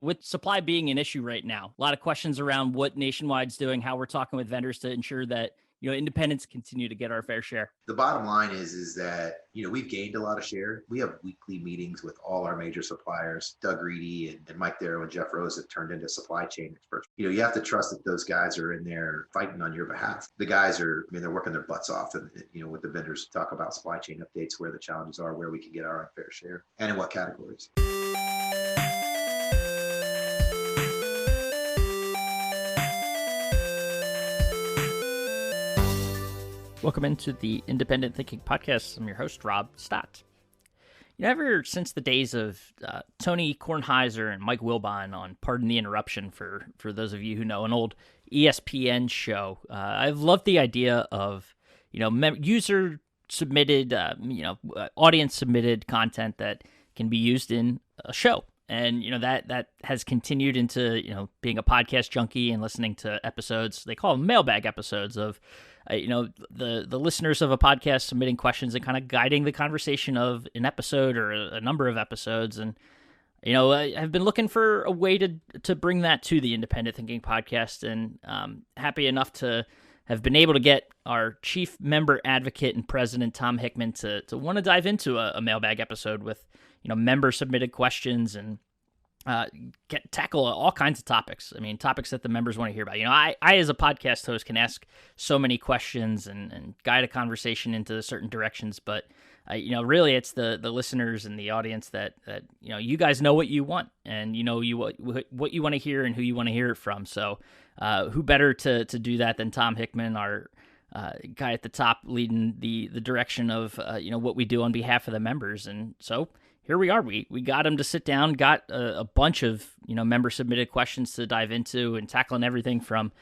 With supply being an issue right now, a lot of questions around what Nationwide's doing, how we're talking with vendors to ensure that, independents continue to get our fair share. The bottom line is that we've gained a lot of share. We have weekly meetings with all our major suppliers. Doug Reedy and Mike Darrow and Jeff Rose have turned into supply chain experts. You have to trust that those guys are in there fighting on your behalf. The guys are, they're working their butts off, and with the vendors, talk about supply chain updates, where the challenges are, where we can get our unfair share, and in what categories. Welcome into the Independent Thinking Podcast. I'm your host, Rob Stott. Ever since the days of Tony Kornheiser and Mike Wilbon on Pardon the Interruption, for those of you who know, an old ESPN show, I've loved the idea of, user-submitted, audience-submitted content that can be used in a show. And, that has continued into, being a podcast junkie and listening to episodes. They call them mailbag episodes of, the listeners of a podcast submitting questions and kind of guiding the conversation of an episode or a number of episodes. And, I've been looking for a way to bring that to the Independent Thinking Podcast, and happy enough to have been able to get our chief member advocate and president, Tom Hickman, to want to dive into a mailbag episode with, member submitted questions and tackle all kinds of topics. I mean, topics that the members want to hear about. I as a podcast host can ask so many questions and guide a conversation into certain directions, but really it's the listeners and the audience that you guys know what you want, and what you want to hear and who you want to hear it from. So who better to do that than Tom Hickman, our guy at the top, leading the direction of what we do on behalf of the members. And so here we are. We got him to sit down, got a bunch of, member submitted questions to dive into, and tackling everything from,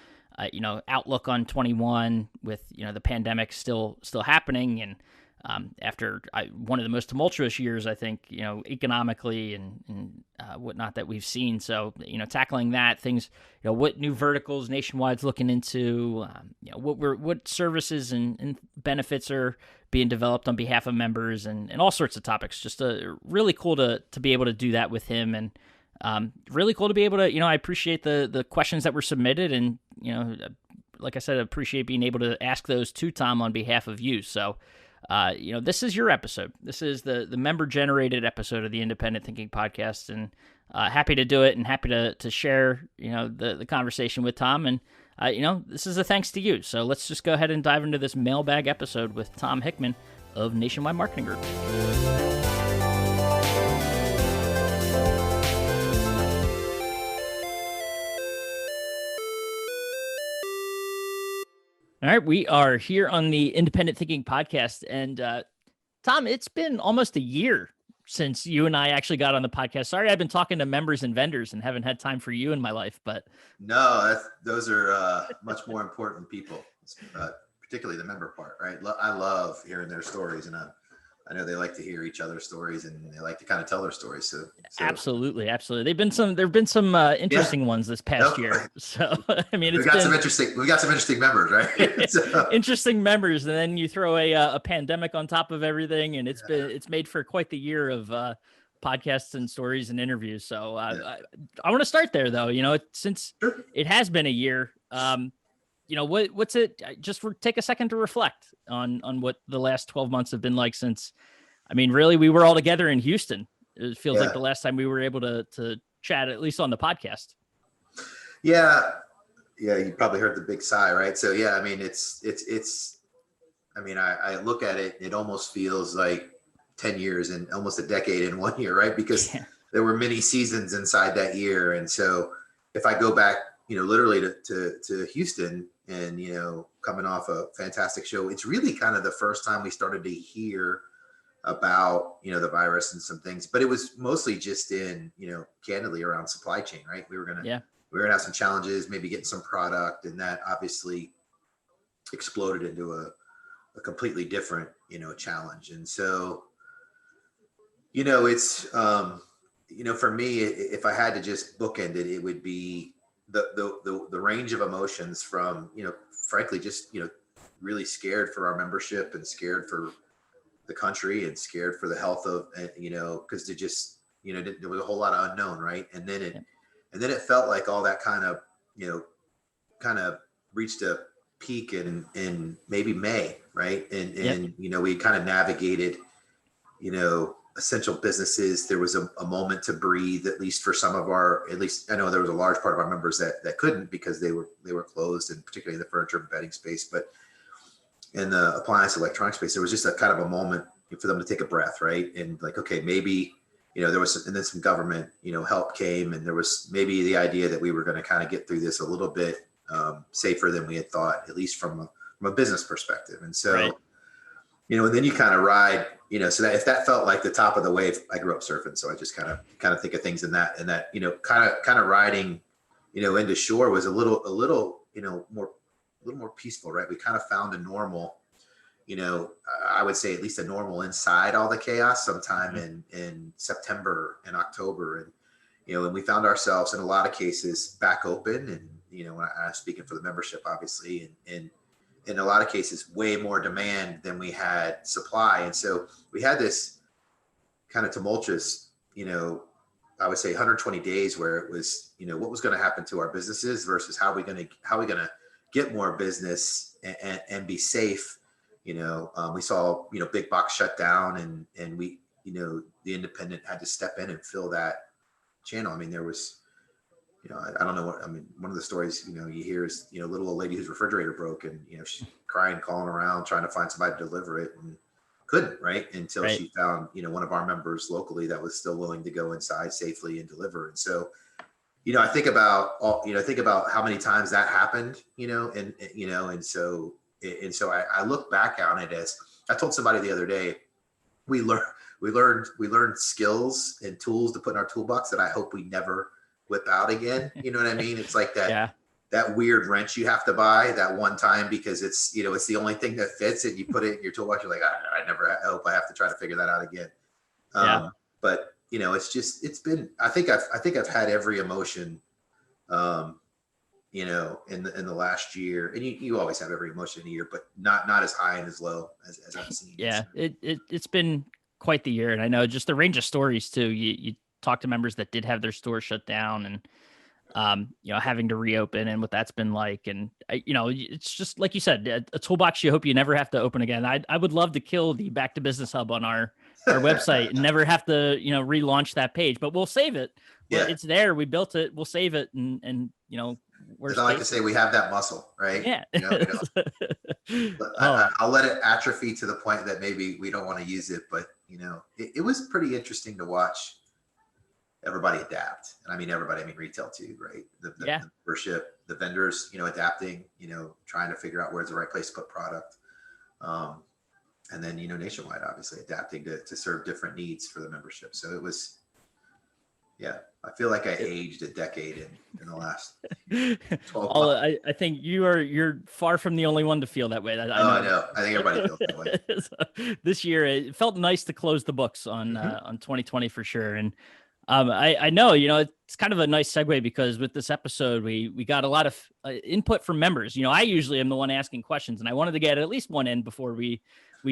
outlook on 21 with, the pandemic still happening. And after one of the most tumultuous years, I think, economically and whatnot that we've seen. So, tackling that, things, what new verticals Nationwide's looking into, what services and benefits are being developed on behalf of members, and all sorts of topics. Just really cool to be able to do that with him, and really cool to be able to, I appreciate the questions that were submitted, and, like I said, I appreciate being able to ask those to Tom on behalf of you. So, this is your episode. This is the member-generated episode of the Independent Thinking Podcast, and happy to do it, and happy to share, the conversation with Tom. And, this is a thanks to you. So let's just go ahead and dive into this mailbag episode with Tom Hickman of Nationwide Marketing Group. All right, we are here on the Independent Thinking Podcast, and Tom, it's been almost a year since you and I actually got on the podcast. Sorry, I've been talking to members and vendors and haven't had time for you in my life, but no, those are much more important people, particularly the member part, right? I love hearing their stories, and I know they like to hear each other's stories, and they like to kind of tell their stories. So. Absolutely. There've been some interesting ones this past year. So I mean, we've got some interesting members, right? So. Interesting members, and then you throw a pandemic on top of everything, and it's made for quite the year of podcasts and stories and interviews. So I want to start there, though. Since it has been a year, what's it? Just take a second to reflect on what the last 12 months have been like since. I mean, really, we were all together in Houston. It feels like the last time we were able to chat, at least on the podcast. Yeah. You probably heard the big sigh, right? So I mean, I look at it, it almost feels like 10 years and almost a decade in 1 year, right? Because there were many seasons inside that year. And so if I go back, literally to Houston and, coming off a fantastic show, it's really kind of the first time we started to hear about, the virus and some things, but it was mostly just in, candidly around supply chain, right? We were going to have some challenges, maybe getting some product, and that obviously exploded into a completely different, challenge. And so, it's, for me, if I had to just bookend it, it would be the range of emotions from, frankly, just, really scared for our membership and scared for the country and scared for the health of, because there was a whole lot of unknown, right? And then And then it felt like all that kind of, kind of reached a peak in maybe May, right? Yep. And we kind of navigated, essential businesses. There was a moment to breathe, at least for some of at least I know there was a large part of our members that couldn't because they were closed, and particularly in the furniture and bedding space. But in the appliance electronic space, there was just a kind of a moment for them to take a breath, right? And like, okay, maybe, there was, and then some government, help came, and there was maybe the idea that we were going to kind of get through this a little bit safer than we had thought, at least from a business perspective. And so, Right. And then you kind of ride, so that if that felt like the top of the wave, I grew up surfing, so I just kind of think of things in that, kind of riding, into shore was a little, more peaceful, right? We kind of found a normal, I would say at least a normal inside all the chaos sometime in September and October. And, and we found ourselves in a lot of cases back open. And, when I'm speaking for the membership, obviously, and in a lot of cases, way more demand than we had supply. And so we had this kind of tumultuous, I would say 120 days where it was, what was going to happen to our businesses versus how we going to get more business and be safe. We saw, big box shut down, and we, the independent had to step in and fill that channel. I mean, there was, I don't know what, I mean, one of the stories, you hear is, little old lady whose refrigerator broke, and, she's crying, calling around, trying to find somebody to deliver it, and couldn't, right? Until she found, one of our members locally that was still willing to go inside safely and deliver. And so, I think about how many times that happened, and so I look back on it as, I told somebody the other day, we learned skills and tools to put in our toolbox that I hope we never whip out again. You know what I mean? It's like that, that weird wrench you have to buy that one time because it's, it's the only thing that fits, and you put it in your toolbox. You're like, I hope I have to try to figure that out again. But it's been, I think I've had every emotion, in the last year, and you always have every emotion in a year, but not as high and as low as I've seen. Yeah. It's been quite the year. And I know just the range of stories too. You talk to members that did have their store shut down, and, having to reopen, and what that's been like. And it's just like you said, a toolbox you hope you never have to open again. I would love to kill the Back to Business Hub on our website and never have to, relaunch that page, but we'll save it. Well, it's there. We built it. We'll save it. And as I like to say, we have that muscle, right? Yeah. I'll let it atrophy to the point that maybe we don't want to use it, but it was pretty interesting to watch everybody adapt. And I mean, retail too, right? The membership, the vendors, adapting, trying to figure out where's the right place to put product. And then, nationwide, obviously adapting to serve different needs for the membership. So it was, I feel like I aged a decade in the last 12 months. I think you're far from the only one to feel that way. I know. I think everybody feels that way. So this year, it felt nice to close the books on 2020 for sure. And I know, it's kind of a nice segue because with this episode, we got a lot of input from members. I usually am the one asking questions, and I wanted to get at least one in before we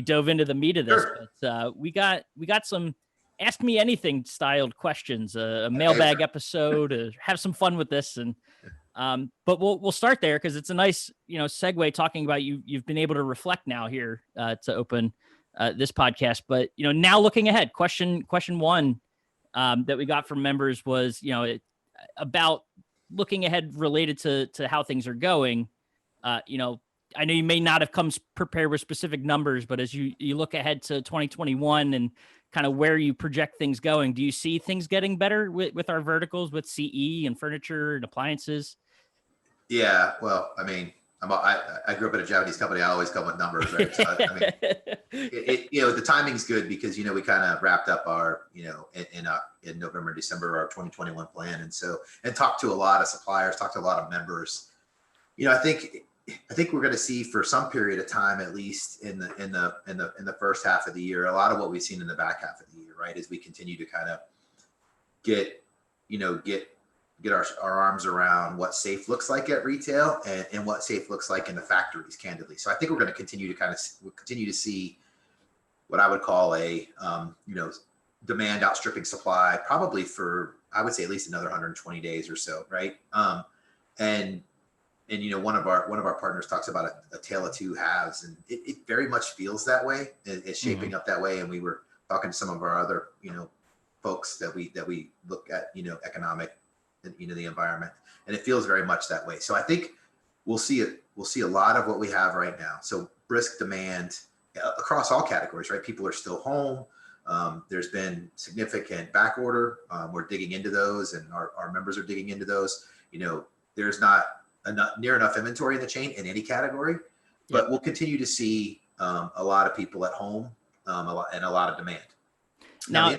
dove into the meat of this. Sure. But we got some Ask Me Anything styled questions, a mailbag episode, have some fun with this. And but we'll start there because it's a nice, segue talking about you've been able to reflect now here to open this podcast. But, now looking ahead, question one that we got from members was, about looking ahead related to how things are going. I know you may not have come prepared with specific numbers, but as you look ahead to 2021 and kind of where you project things going, do you see things getting better with our verticals, with CE and furniture and appliances? Yeah, well, I mean, I grew up in a Japanese company. I always come with numbers, right? So, I mean, the timing's good because, we kind of wrapped up our, in November, December, our 2021 plan. And talked to a lot of suppliers, talked to a lot of members. I think we're going to see for some period of time, at least in the first half of the year, a lot of what we've seen in the back half of the year, right? As we continue to kind of get our arms around what safe looks like at retail and what safe looks like in the factories, candidly. So I think we're going to continue to see what I would call a, demand outstripping supply, probably for I would say at least another 120 days or so, right? And one of our partners talks about a tale of two halves, and it very much feels that way. It's shaping up that way. And we were talking to some of our other folks that we look at economic and the environment, and it feels very much that way. So I think we'll see a lot of what we have right now. So brisk demand across all categories, right? People are still home. There's been significant back order. We're digging into those, and our members are digging into those. There's not near enough inventory in the chain in any category, but we'll continue to see a lot of people at home, and a lot of demand. Now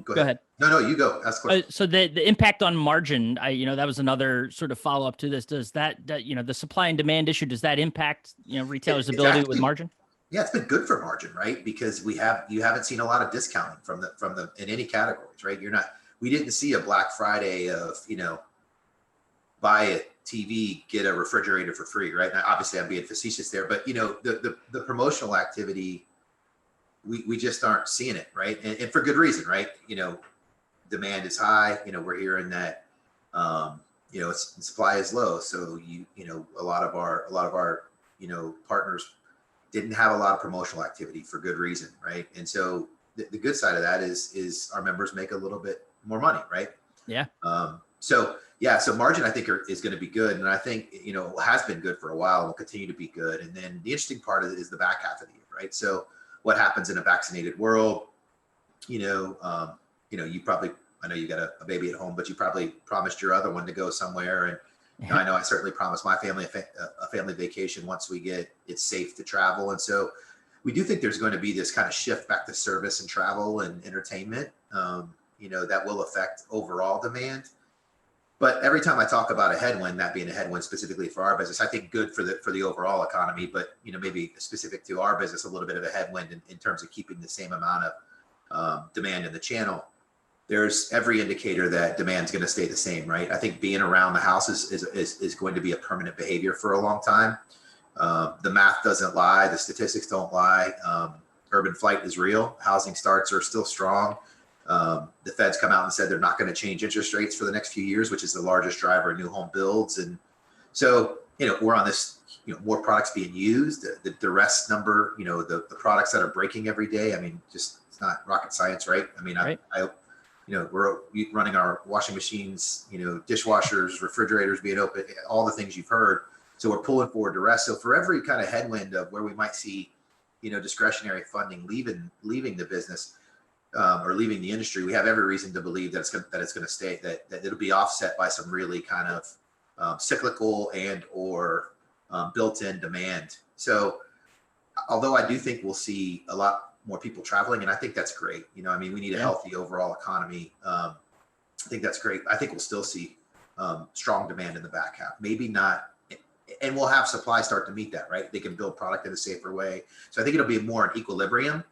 go ahead. No, you go. Ask a question. So the impact on margin, that was another sort of follow up to this. Does that the supply and demand issue, does that impact retailers' ability with margin? Yeah, it's been good for margin, right? Because you haven't seen a lot of discounting from the in any categories, right? We didn't see a Black Friday of buy a TV, get a refrigerator for free, right? Now, obviously, I'm being facetious there, but the promotional activity, we just aren't seeing it, right? And for good reason, right? Demand is high. We're hearing that supply is low, so a lot of our partners didn't have a lot of promotional activity for good reason, right? And so the good side of that is our members make a little bit more money, right? Yeah. So margin I think is going to be good, and I think has been good for a while and will continue to be good. And then the interesting part of it is the back half of the year, right? So what happens in a vaccinated world? You probably, I know you got a baby at home, but you probably promised your other one to go somewhere, and I know I certainly promised my family a family vacation once we get it's safe to travel. And so we do think there's going to be this kind of shift back to service and travel and entertainment, that will affect overall demand. But every time I talk about a headwind, that being a headwind specifically for our business, I think good for the overall economy, but maybe specific to our business, a little bit of a headwind in terms of keeping the same amount of demand in the channel. There's every indicator that demand's going to stay the same, right? I think being around the house is going to be a permanent behavior for a long time. The math doesn't lie, the statistics don't lie. Urban flight is real. Housing starts are still strong. The Fed's come out and said they're not going to change interest rates for the next few years, which is the largest driver of new home builds. And so, we're on this, more products being used, the rest number, the products that are breaking every day. I mean, just, it's not rocket science, right? I mean, right. We're running our washing machines, dishwashers, refrigerators being open, all the things you've heard. So we're pulling forward the rest. So for every kind of headwind of where we might see, discretionary funding leaving the business, or leaving the industry, we have every reason to believe that it's going to stay, that it'll be offset by some really kind of cyclical and or built-in demand. So although I do think we'll see a lot more people traveling, and I think that's great. We need a healthy overall economy. I think that's great. I think we'll still see strong demand in the back half. Maybe not, and we'll have supply start to meet that, right? They can build product in a safer way. So I think it'll be more an equilibrium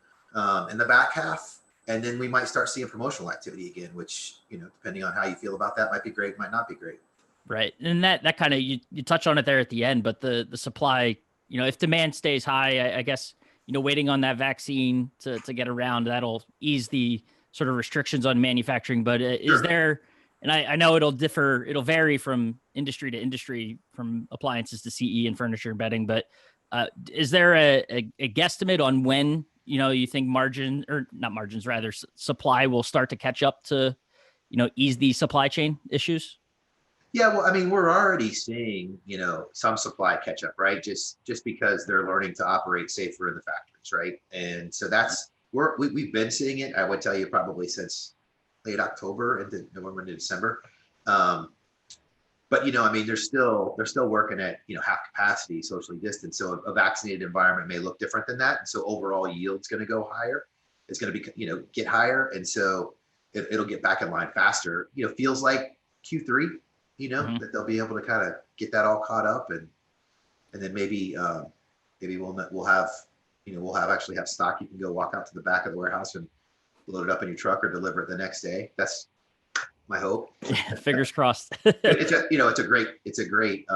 in the back half. And then we might start seeing promotional activity again, which, depending on how you feel about that, might be great, might not be great. Right. And that kind of, you touch on it there at the end, but the supply, if demand stays high, I guess, waiting on that vaccine to get around, that'll ease the sort of restrictions on manufacturing. But is there, and I know it'll vary from industry to industry, from appliances to CE and furniture and bedding, but is there a guesstimate on when, you think supply will start to catch up to, ease the supply chain issues? Yeah, well, we're already seeing, some supply catch up, right? Just because they're learning to operate safer in the factories, right? And so we've been seeing it. I would tell you probably since late October into November into December. But they're still working at half capacity, socially distanced. So a vaccinated environment may look different than that. And so overall yield's going to go higher. It's going to be get higher, and so it'll get back in line faster. Feels like Q3. That they'll be able to kind of get that all caught up, and then maybe we'll have stock. You can go walk out to the back of the warehouse and load it up in your truck or deliver it the next day. That's my hope. Yeah, fingers crossed. It's a great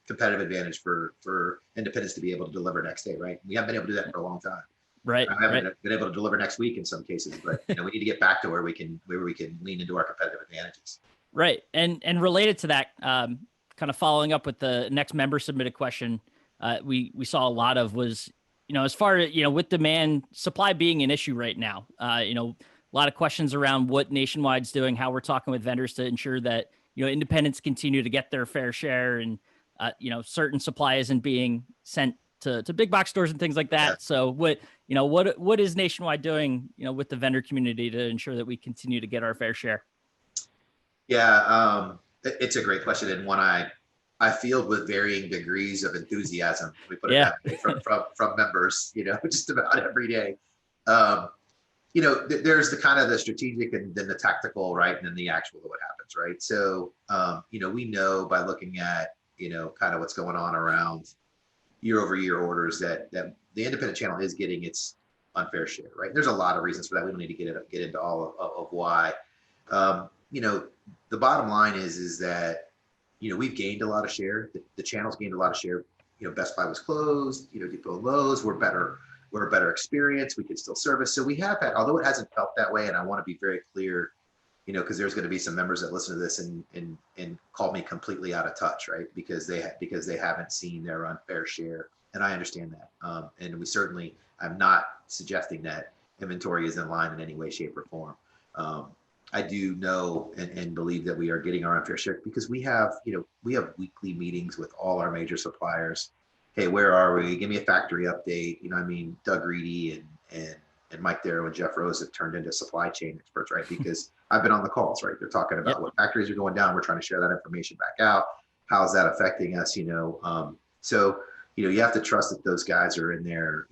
competitive advantage for independents to be able to deliver next day, right? We haven't been able to do that for a long time. Right. I haven't Right. been able to deliver next week in some cases, but we need to get back to where we can lean into our competitive advantages. Right. And related to that, kind of following up with the next member submitted question, we saw a lot of was, as far as, with demand supply being an issue right now, a lot of questions around what Nationwide's doing, how we're talking with vendors to ensure that, independents continue to get their fair share, and, certain supply isn't being sent to big box stores and things like Yeah. that. So what is Nationwide doing, with the vendor community to ensure that we continue to get our fair share? Yeah, it's a great question, and one I field with varying degrees of enthusiasm. We put it Yeah. that way from members, just about every day. Um, there's the kind of the strategic and then the tactical, right, and then the actual what happens, right. So, we know by looking at kind of what's going on around year over year orders that the independent channel is getting its unfair share, right. There's a lot of reasons for that. We don't need to get into all of why. Um, the bottom line is that we've gained a lot of share. The channel's gained a lot of share. Best Buy was closed. Depot and Lowe's were better. We're a better experience. We can still service. So we have had, although it hasn't felt that way, and I want to be very clear, because there's going to be some members that listen to this and call me completely out of touch, right? Because they haven't seen their unfair share, and I understand that. And we certainly, I'm not suggesting that inventory is in line in any way, shape, or form. I do know and believe that we are getting our unfair share because we have weekly meetings with all our major suppliers. Hey, where are we? Give me a factory update. Doug Reedy and Mike Darrow and Jeff Rose have turned into supply chain experts, right? Because I've been on the calls, right? They're talking about what factories are going down. We're trying to share that information back out. How's that affecting us? So you have to trust that those guys are in there,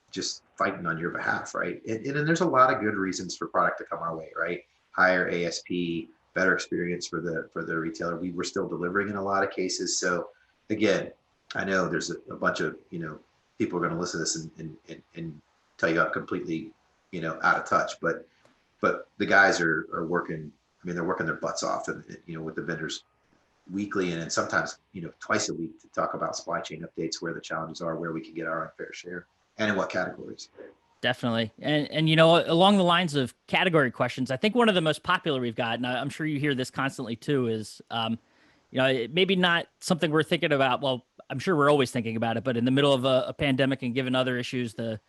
just fighting on your behalf, right? And there's a lot of good reasons for product to come our way, right? Higher ASP, better experience for the retailer. We were still delivering in a lot of cases. So again, I know there's a bunch of people are going to listen to this and tell you I'm completely out of touch, but the guys are working. I mean, they're working their butts off, and with the vendors weekly and then sometimes twice a week to talk about supply chain updates, where the challenges are, where we can get our unfair share, and in what categories. Definitely. And along the lines of category questions, I think one of the most popular we've got, and I'm sure you hear this constantly too, is, maybe not something we're thinking about. Well, I'm sure we're always thinking about it, but in the middle of a pandemic and given other issues, the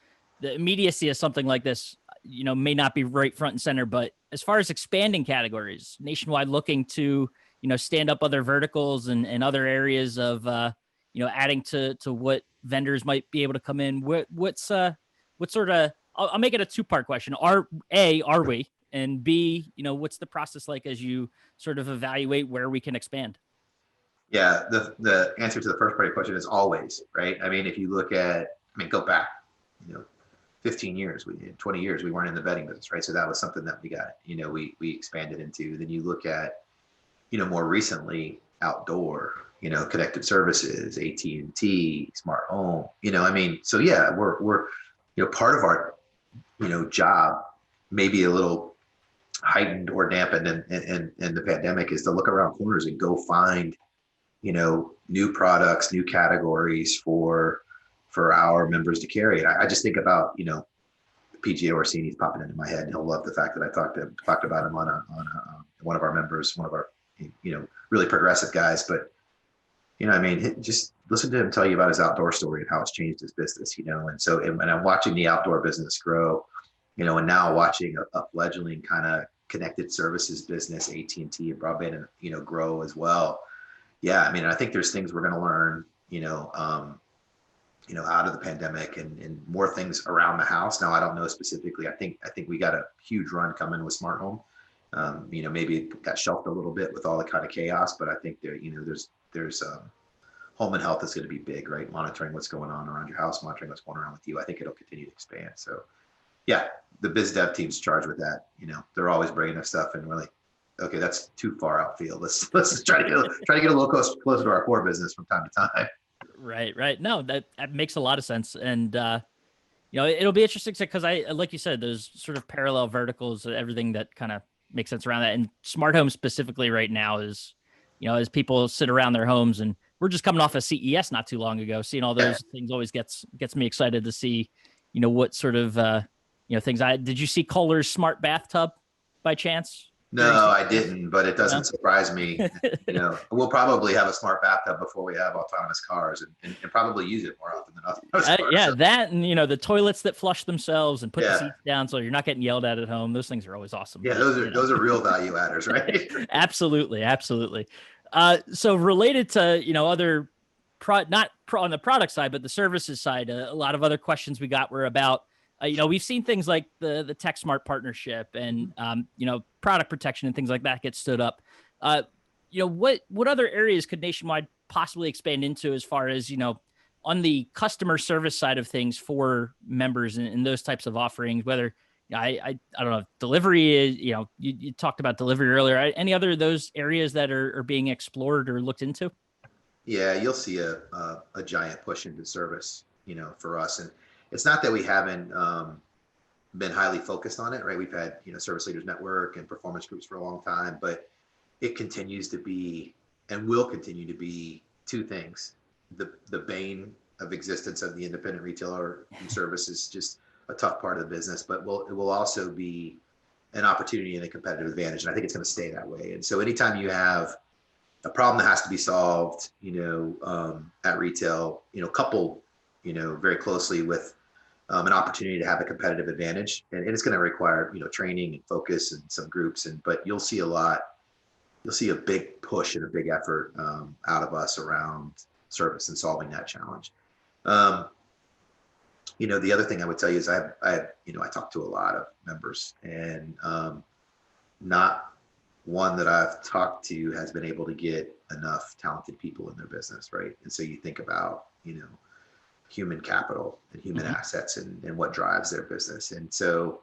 immediacy of something like this, may not be right front and center. But as far as expanding categories, Nationwide looking to, stand up other verticals and other areas of, adding to what vendors might be able to come in. What sort of, I'll make it a two-part question. Are we, and B, what's the process like as you sort of evaluate where we can expand? Yeah, the answer to the first part of your question is always, right? I mean, if you look at, go back, 15 years, 20 years, we weren't in the bedding business, right? So that was something that we got, we expanded into. Then you look at, more recently, outdoor, connected services, AT&T, smart home, so yeah, we're part of our, job, maybe a little heightened or dampened in the pandemic, is to look around corners and go find, new products, new categories for our members to carry. And I just think about, PGA Orsini's popping into my head, and he'll love the fact that I talked about him on one of our members, one of our, really progressive guys. But, just listen to him tell you about his outdoor story and how it's changed his business, and so, and I'm watching the outdoor business grow, and now watching a fledgling kind of connected services business, AT&T and broadband, grow as well. Yeah, I think there's things we're going to learn, out of the pandemic, and more things around the house. Now, I don't know specifically. I think we got a huge run coming with smart home. Maybe it got shelved a little bit with all the kind of chaos, but I think there's home and health is going to be big, right? Monitoring what's going on around your house, monitoring what's going on with you. I think it'll continue to expand. So, yeah, the biz dev team's charged with that. They're always bringing us stuff, and we're like, okay, that's too far outfield. Let's try to get a little closer to our core business from time to time. Right. No, that makes a lot of sense. And, it'll be interesting because like you said, there's sort of parallel verticals, everything that kind of makes sense around that. And smart home specifically right now is, as people sit around their homes, and we're just coming off of CES not too long ago, seeing all those things always gets me excited to see, what sort of, things did you see Kohler's smart bathtub by chance during No, I CES? didn't, but it doesn't No. surprise me. We'll probably have a smart bathtub before we have autonomous cars, and probably use it more often than autonomous cars. Yeah, So, that and the toilets that flush themselves and put the yeah, seats down so you're not getting yelled at home. Those things are always awesome. yeah, But those are real value adders, right? absolutely, absolutely. So related to other not on the product side, but the services side, a lot of other questions we got were about we've seen things like the TechSmart partnership and product protection and things like that get stood up. Uh, what other areas could Nationwide possibly expand into as far as on the customer service side of things for members and those types of offerings, whether I don't know, delivery is, you talked about delivery earlier. Any other of those areas that are being explored or looked into? Yeah, you'll see a giant push into service, for us. And it's not that we haven't been highly focused on it, right? We've had, Service Leaders Network and performance groups for a long time, but it continues to be and will continue to be two things. The bane of existence of the independent retailer and service is just a tough part of the business, but it will also be an opportunity and a competitive advantage. And I think it's going to stay that way. And so anytime you have a problem that has to be solved, at retail, coupled, very closely with an opportunity to have a competitive advantage, and it's going to require, training and focus and some groups, but you'll see a big push and a big effort out of us around service and solving that challenge. The other thing I would tell you is I talk to a lot of members, and not one that I've talked to has been able to get enough talented people in their business, right? And so you think about, human capital and human Mm-hmm. assets and what drives their business. And so,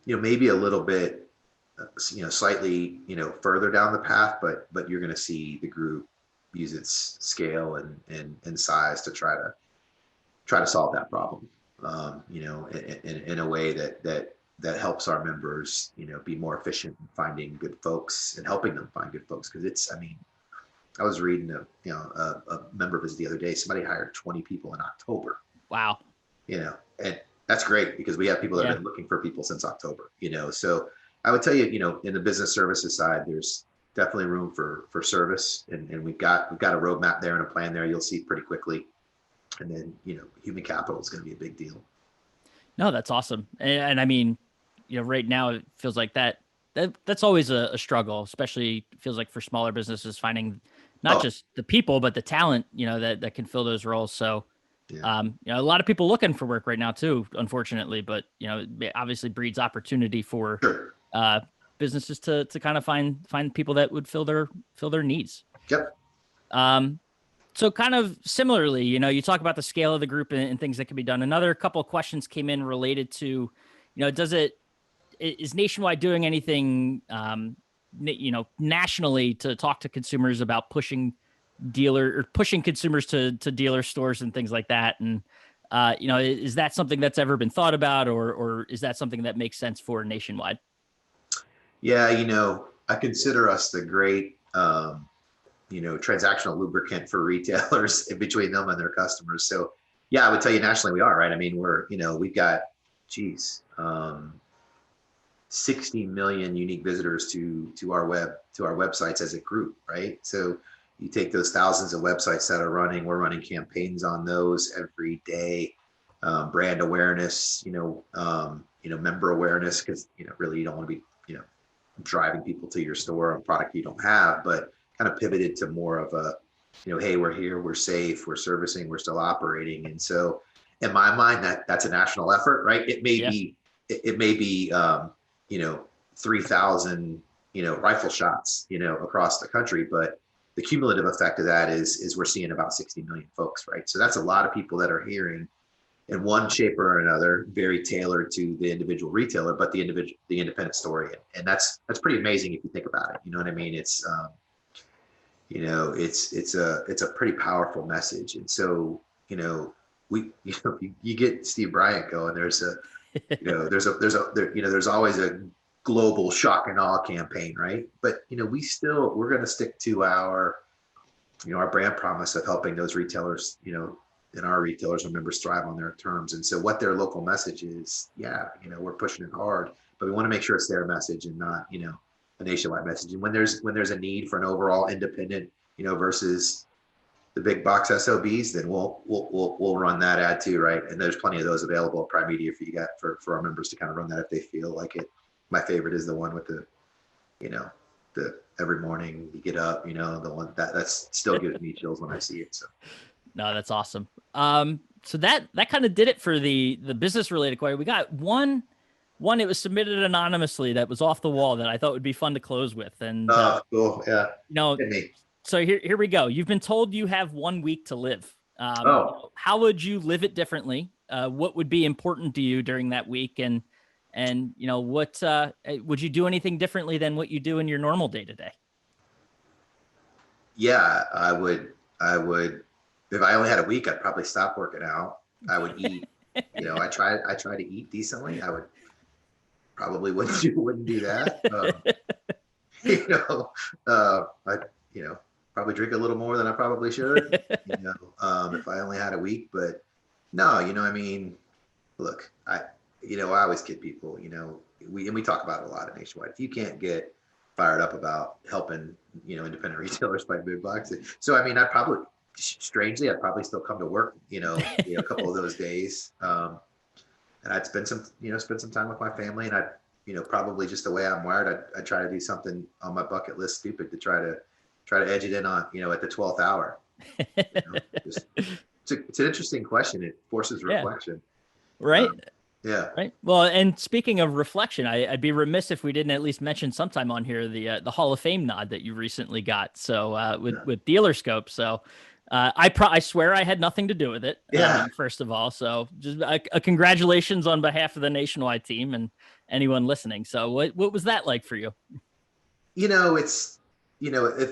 maybe a little bit, slightly, further down the path, but you're going to see the group use its scale and size to try to solve that problem, in a way that helps our members, be more efficient in finding good folks and helping them find good folks. Because I was reading a member of his the other day. Somebody hired 20 people in October. Wow. And that's great because we have people that have been looking for people since October. So I would tell you, in the business services side, there's definitely room for service, and we've got a roadmap there and a plan there. You'll see pretty quickly, and then human capital is going to be a big deal. No, that's awesome. And I mean, right now it feels like that's always a struggle, especially feels like for smaller businesses finding not just the people, but the talent, that can fill those roles. So, Yeah. a lot of people looking for work right now too, unfortunately, but it obviously breeds opportunity for Sure. businesses to kind of find people that would fill their needs. Yep. So kind of similarly, you talk about the scale of the group and things that can be done. Another couple of questions came in related to, is Nationwide doing anything, nationally to talk to consumers about pushing consumers to dealer stores and things like that? And, is that something that's ever been thought about, or is that something that makes sense for Nationwide? Yeah. I consider us the great, transactional lubricant for retailers between them and their customers. So yeah, I would tell you nationally we are, right? I mean, we've got, 60 million unique visitors to our websites as a group, right? So you take those thousands of websites that are running, we're running campaigns on those every day, brand awareness, member awareness, because, really you don't want to be, driving people to your store on product you don't have, but kind of pivoted to more of a, hey, we're here, we're safe, we're servicing, we're still operating. And so in my mind, that's a national effort, right? It may be 3,000, rifle shots, across the country, but the cumulative effect of that is we're seeing about 60 million folks, right? So that's a lot of people that are hearing in one shape or another, very tailored to the individual retailer, but the independent story. And that's pretty amazing if you think about it. You know what I mean? It's, it's a pretty powerful message. And so, you get Steve Bryant going, there's always a global shock and awe campaign, right? But, we're going to stick to our brand promise of helping those retailers, and our retailers and members thrive on their terms. And so what their local message is, yeah, we're pushing it hard, but we want to make sure it's their message and not, a nationwide message. And when there's a need for an overall independent, versus the big box SOBs, then we'll run that ad too, right? And there's plenty of those available at Prime Media for our members to kind of run that if they feel like it. My favorite is the one with the every morning you get up, the one that's still gives me chills when I see it. So. No, that's awesome. So that kind of did it for the business related question. We got one. It was submitted anonymously that was off the wall that I thought would be fun to close with. And cool, yeah. So here we go. You've been told you have 1 week to live. How would you live it differently? What would be important to you during that week? And what would you do anything differently than what you do in your normal day to day? Yeah, I would. If I only had a week, I'd probably stop working out. I would eat. I try to eat decently. I would probably wouldn't do that. I probably drink a little more than I probably should. If I only had a week, but no, look, I always kid people. We talk about it a lot at Nationwide. If you can't get fired up about helping, independent retailers by big boxes. So, I'd probably still come to work, a couple of those days. And I'd spend some time with my family, and I'd, probably just the way I'm wired, I'd try to do something on my bucket list, stupid, to try to edge it in on, at the 12th hour. It's an interesting question. It forces reflection. Right. Yeah. Right. Well, and speaking of reflection, I'd be remiss if we didn't at least mention sometime on here the Hall of Fame nod that you recently got. So with Dealer Scope. So I swear I had nothing to do with it. Yeah. First of all, so just a congratulations on behalf of the Nationwide team and anyone listening. So what was that like for you? It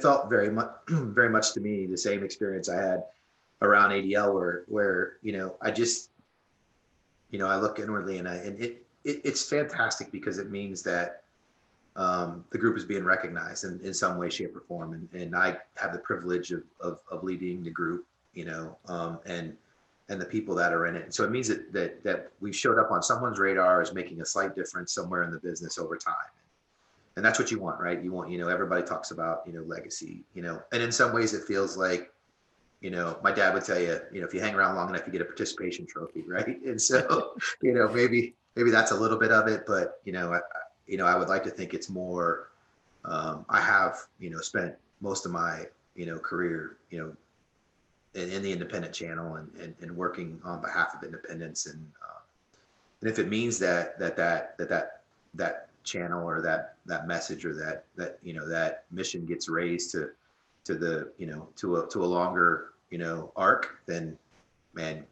felt very much to me the same experience I had around ADL where I just. I look inwardly and it's fantastic because it means that the group is being recognized in some way, shape, or form. And I have the privilege of leading the group, and the people that are in it. And so it means that we've showed up on someone's radar as making a slight difference somewhere in the business over time. And that's what you want, right? You want, everybody talks about, legacy, and in some ways it feels like, my dad would tell you, if you hang around long enough, you get a participation trophy, right? And so, maybe that's a little bit of it, but I would like to think it's more. I have, spent most of my, career, in the independent channel and working on behalf of independents, and if it means that channel or that message or that mission gets raised to a longer arc, then man,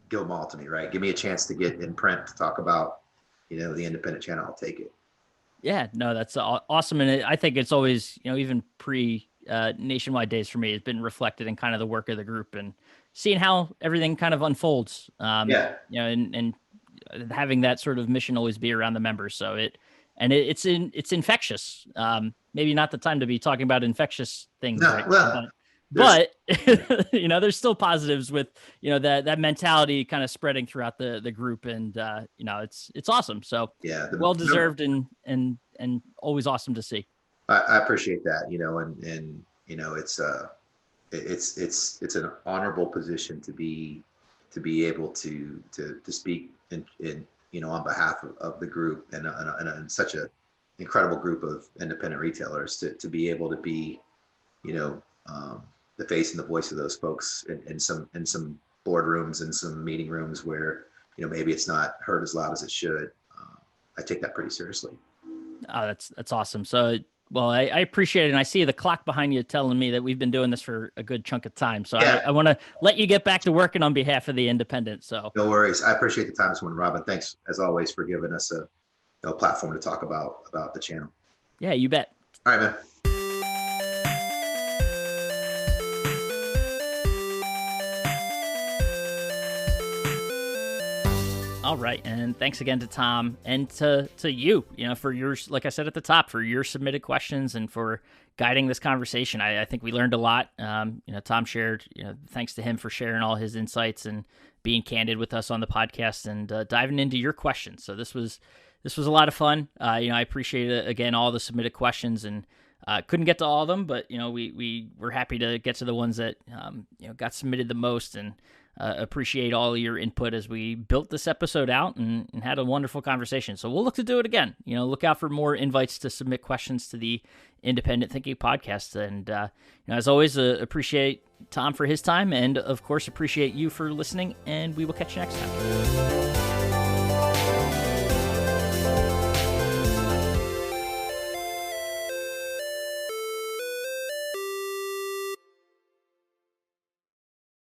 give them all to me, right? Give me a chance to get in print to talk about the independent channel. I'll take it. Yeah, no, that's awesome. And I think it's always, even pre Nationwide days for me, it's been reflected in kind of the work of the group and seeing how everything kind of unfolds. And having that sort of mission always be around the members. So it's infectious. Maybe not the time to be talking about infectious things. No, right well, now, but there's still positives with, that mentality kind of spreading throughout the group. And, it's awesome. So yeah, well-deserved and always awesome to see. I appreciate that, and it's an honorable position to be able to speak in on behalf of the group and such a incredible group of independent retailers to be able to be, the face and the voice of those folks in some boardrooms and some meeting rooms where, maybe it's not heard as loud as it should. I take that pretty seriously. Oh, that's awesome. So, well, I appreciate it. And I see the clock behind you telling me that we've been doing this for a good chunk of time. So yeah. I want to let you get back to working on behalf of the independent. So no worries. I appreciate the time this morning, Robin. Thanks as always for giving us a platform to talk about the channel. Yeah, you bet. All right, man. All right, and thanks again to Tom and to you, for yours, like I said at the top, for your submitted questions and for guiding this conversation. I think we learned a lot. Tom shared, thanks to him for sharing all his insights and being candid with us on the podcast and diving into your questions. So this was a lot of fun. I appreciate it, again, all the submitted questions, and couldn't get to all of them, but we were happy to get to the ones that got submitted the most, and appreciate all your input as we built this episode out and had a wonderful conversation. So we'll look to do it again. Look out for more invites to submit questions to the Independent Thinking Podcast. And as always, appreciate Tom for his time, and of course appreciate you for listening, and we will catch you next time.